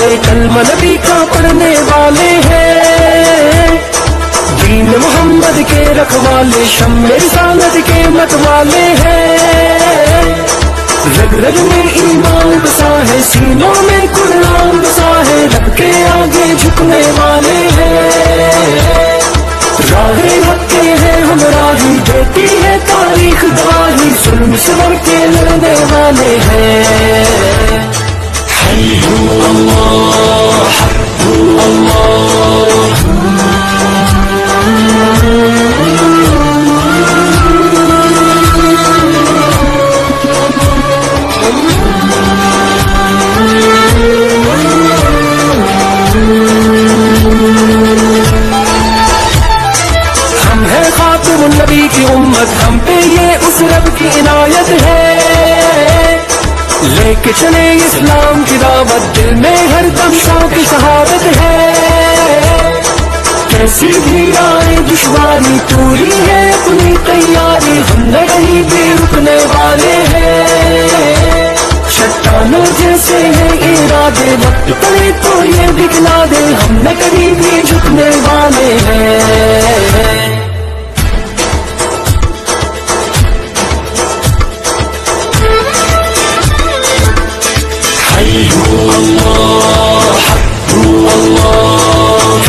वाले, कलमा नबी का पढ़ने वाले हैं। दीन मोहम्मद के रखवाले, शम्मे रिसालत के मत वाले हैं। रग रग में ईमान बसा है, सीनों में कुरान बसा है, रब के आगे झुकने वाले हैं। राहे हक के हैं हम राही, देती है तारीख गवाही, जुल्म से बढ़ के लड़ने वाले हैं। हय्यू अल्लाह हय्यू अल्लाह। नबी की उम्मत, हम पे ये उस रब की इनायत है। लेके चले इस्लाम की दावत, दिल में हर दम शौक शहादत है। कैसी भी आए दुश्वारी, पूरी है अपनी तैयारी, हम न कहीं भी रुकने वाले हैं। चट्टानों जैसे हैं इरादे, वक्त पड़े तो ये दिखला दे, हम न कहीं भी झुकने वाले हैं।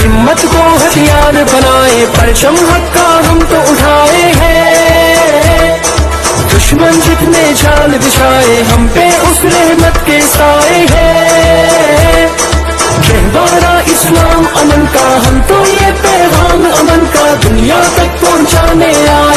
हिम्मत को हथियार बनाए, परचम हक का हम तो उठाए हैं। दुश्मन जितने जाल बिछाए, हम पे उस रहमत के साए हैं। कहवारा इस्लाम अमन का, हम तो ये पैगाम अमन का दुनिया तक पहुंचाने आए।